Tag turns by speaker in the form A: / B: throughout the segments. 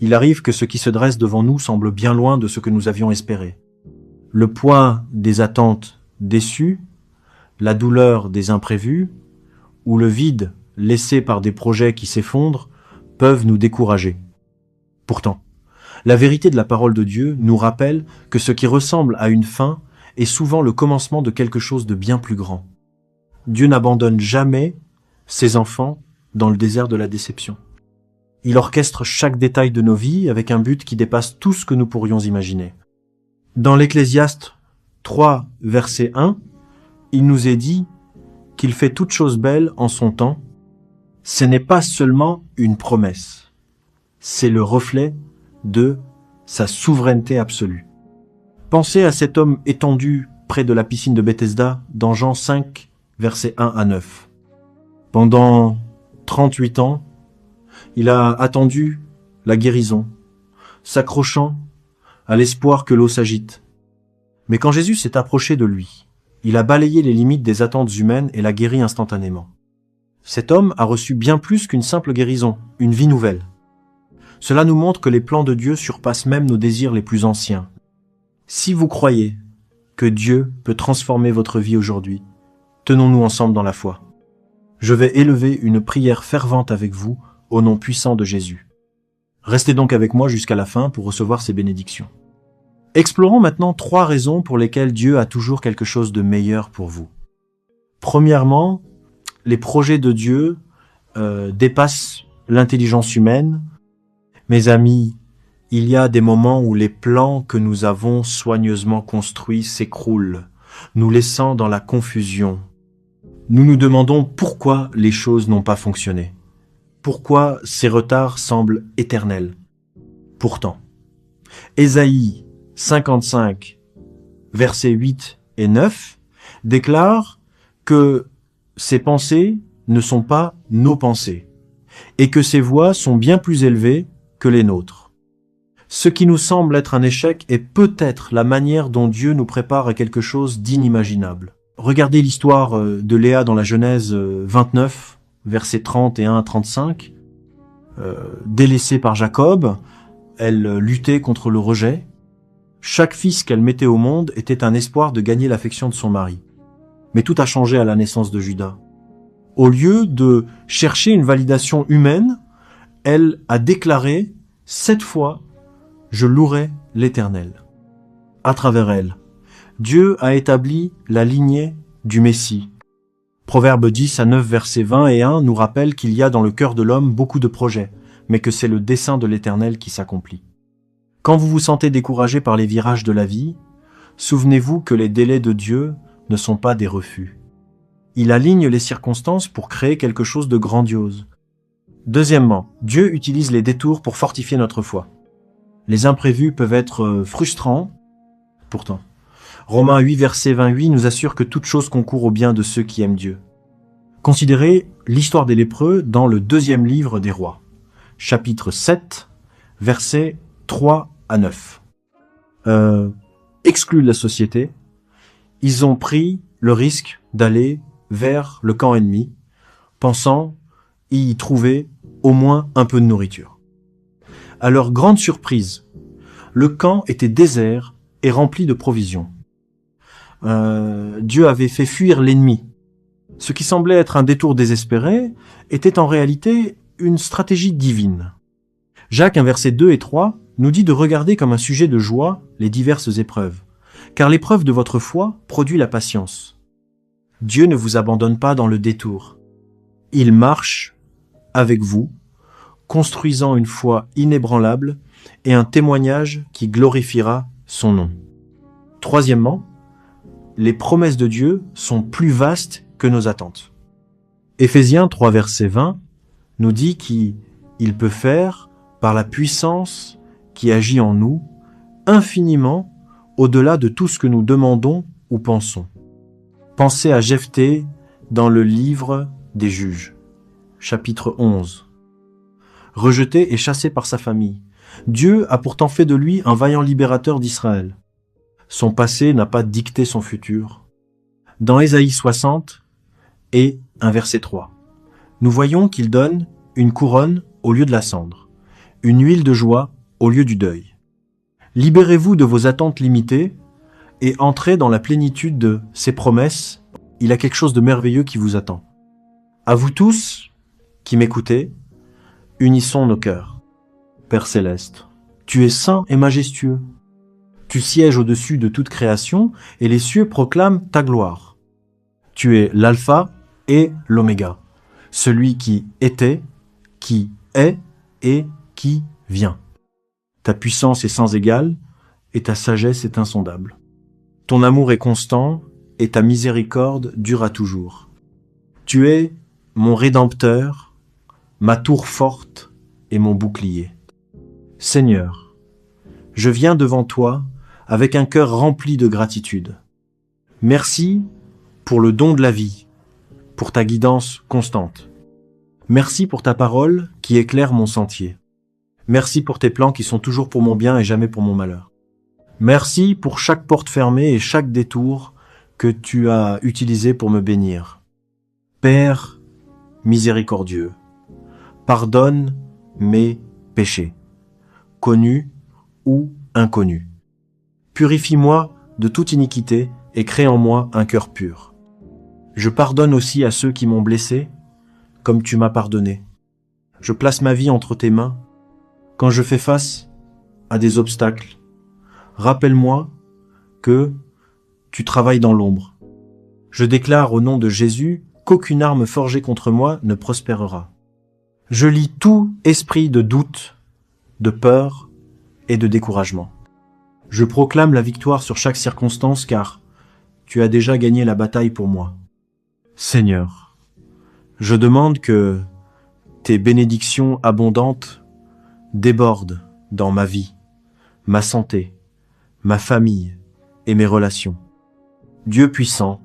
A: Il arrive que ce qui se dresse devant nous semble bien loin de ce que nous avions espéré. Le poids des attentes déçues, la douleur des imprévus, ou le vide laissé par des projets qui s'effondrent peuvent nous décourager. Pourtant, la vérité de la parole de Dieu nous rappelle que ce qui ressemble à une fin est souvent le commencement de quelque chose de bien plus grand. Dieu n'abandonne jamais ses enfants dans le désert de la déception. Il orchestre chaque détail de nos vies avec un but qui dépasse tout ce que nous pourrions imaginer. Dans l'Ecclésiaste 3, verset 1, il nous est dit qu'il fait toutes choses belles en son temps. Ce n'est pas seulement une promesse, c'est le reflet de sa souveraineté absolue. Pensez à cet homme étendu près de la piscine de Bethesda dans Jean 5, versets 1 à 9. Pendant 38 ans, il a attendu la guérison, s'accrochant à l'espoir que l'eau s'agite. Mais quand Jésus s'est approché de lui, il a balayé les limites des attentes humaines et l'a guéri instantanément. Cet homme a reçu bien plus qu'une simple guérison, une vie nouvelle. Cela nous montre que les plans de Dieu surpassent même nos désirs les plus anciens. Si vous croyez que Dieu peut transformer votre vie aujourd'hui, tenons-nous ensemble dans la foi. Je vais élever une prière fervente avec vous au nom puissant de Jésus. Restez donc avec moi jusqu'à la fin pour recevoir ces bénédictions. Explorons maintenant 3 raisons pour lesquelles Dieu a toujours quelque chose de meilleur pour vous. Premièrement, les projets de Dieu dépassent l'intelligence humaine. Mes amis, il y a des moments où les plans que nous avons soigneusement construits s'écroulent, nous laissant dans la confusion. Nous nous demandons pourquoi les choses n'ont pas fonctionné. Pourquoi ces retards semblent éternels. Pourtant, Ésaïe 55, versets 8 et 9, déclare que ces pensées ne sont pas nos pensées et que ces voies sont bien plus élevées que les nôtres. Ce qui nous semble être un échec est peut-être la manière dont Dieu nous prépare à quelque chose d'inimaginable. Regardez l'histoire de Léa dans la Genèse 29, versets 31 à 35. Délaissée par Jacob, elle luttait contre le rejet. Chaque fils qu'elle mettait au monde était un espoir de gagner l'affection de son mari. Mais tout a changé à la naissance de Judas. Au lieu de chercher une validation humaine, elle a déclaré « Cette fois, je louerai l'Éternel ». À travers elle, Dieu a établi la lignée du Messie. Proverbe 10 à 9, versets 20 et 1 nous rappelle qu'il y a dans le cœur de l'homme beaucoup de projets, mais que c'est le dessein de l'Éternel qui s'accomplit. Quand vous vous sentez découragé par les virages de la vie, souvenez-vous que les délais de Dieu ne sont pas des refus. Il aligne les circonstances pour créer quelque chose de grandiose. Deuxièmement, Dieu utilise les détours pour fortifier notre foi. Les imprévus peuvent être frustrants, pourtant. Romains 8, verset 28 nous assure que toute chose concourt au bien de ceux qui aiment Dieu. Considérez l'histoire des lépreux dans le 2e livre des rois, chapitre 7, versets 3 à 9. Exclus de la société, ils ont pris le risque d'aller vers le camp ennemi, pensant y trouver au moins un peu de nourriture. À leur grande surprise, le camp était désert et rempli de provisions. Dieu avait fait fuir l'ennemi. Ce qui semblait être un détour désespéré était en réalité une stratégie divine. Jacques 1, versets 2 et 3 nous dit de regarder comme un sujet de joie les diverses épreuves, car l'épreuve de votre foi produit la patience. Dieu ne vous abandonne pas dans le détour. Il marche avec vous, construisant une foi inébranlable et un témoignage qui glorifiera son nom. Troisièmement, les promesses de Dieu sont plus vastes que nos attentes. Éphésiens 3, verset 20 nous dit qu'il peut faire, par la puissance qui agit en nous, infiniment au-delà de tout ce que nous demandons ou pensons. Pensez à Jephthé dans le livre des Juges, chapitre 11. Rejeté et chassé par sa famille, Dieu a pourtant fait de lui un vaillant libérateur d'Israël. Son passé n'a pas dicté son futur. Dans Ésaïe 60 et un verset 3, nous voyons qu'il donne une couronne au lieu de la cendre, une huile de joie au lieu du deuil. Libérez-vous de vos attentes limitées et entrez dans la plénitude de ses promesses. Il y a quelque chose de merveilleux qui vous attend. À vous tous qui m'écoutez, unissons nos cœurs. Père Céleste, tu es saint et majestueux. Tu sièges au-dessus de toute création et les cieux proclament ta gloire. Tu es l'alpha et l'oméga, celui qui était, qui est et qui vient. Ta puissance est sans égale et ta sagesse est insondable. Ton amour est constant et ta miséricorde dure à toujours. Tu es mon Rédempteur, ma tour forte et mon bouclier. Seigneur, je viens devant toi avec un cœur rempli de gratitude. Merci pour le don de la vie, pour ta guidance constante. Merci pour ta parole qui éclaire mon sentier. Merci pour tes plans qui sont toujours pour mon bien et jamais pour mon malheur. Merci pour chaque porte fermée et chaque détour que tu as utilisé pour me bénir. Père miséricordieux, pardonne mes péchés, connus ou inconnus. Purifie-moi de toute iniquité et crée en moi un cœur pur. Je pardonne aussi à ceux qui m'ont blessé, comme tu m'as pardonné. Je place ma vie entre tes mains. Quand je fais face à des obstacles, rappelle-moi que tu travailles dans l'ombre. Je déclare au nom de Jésus qu'aucune arme forgée contre moi ne prospérera. Je lie tout esprit de doute, de peur et de découragement. Je proclame la victoire sur chaque circonstance car tu as déjà gagné la bataille pour moi. Seigneur, je demande que tes bénédictions abondantes débordent dans ma vie, ma santé, ma famille et mes relations. Dieu puissant,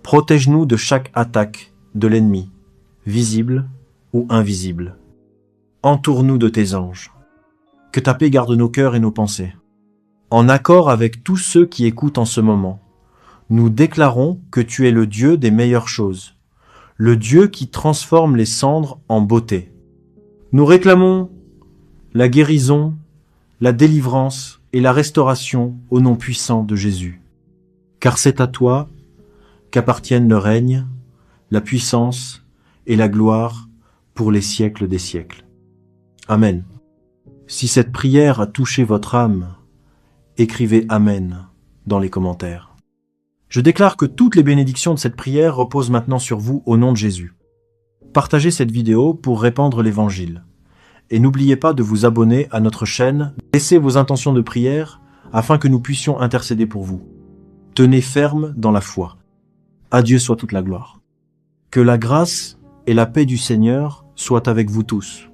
A: protège-nous de chaque attaque de l'ennemi, visible ou invisible. Entoure-nous de tes anges. Que ta paix garde nos cœurs et nos pensées. En accord avec tous ceux qui écoutent en ce moment, nous déclarons que tu es le Dieu des meilleures choses, le Dieu qui transforme les cendres en beauté. Nous réclamons la guérison, la délivrance et la restauration au nom puissant de Jésus. Car c'est à toi qu'appartiennent le règne, la puissance et la gloire pour les siècles des siècles. Amen. Si cette prière a touché votre âme, écrivez Amen dans les commentaires. Je déclare que toutes les bénédictions de cette prière reposent maintenant sur vous au nom de Jésus. Partagez cette vidéo pour répandre l'Évangile. Et n'oubliez pas de vous abonner à notre chaîne. Laissez vos intentions de prière afin que nous puissions intercéder pour vous. Tenez ferme dans la foi. À Dieu soit toute la gloire. Que la grâce et la paix du Seigneur soient avec vous tous.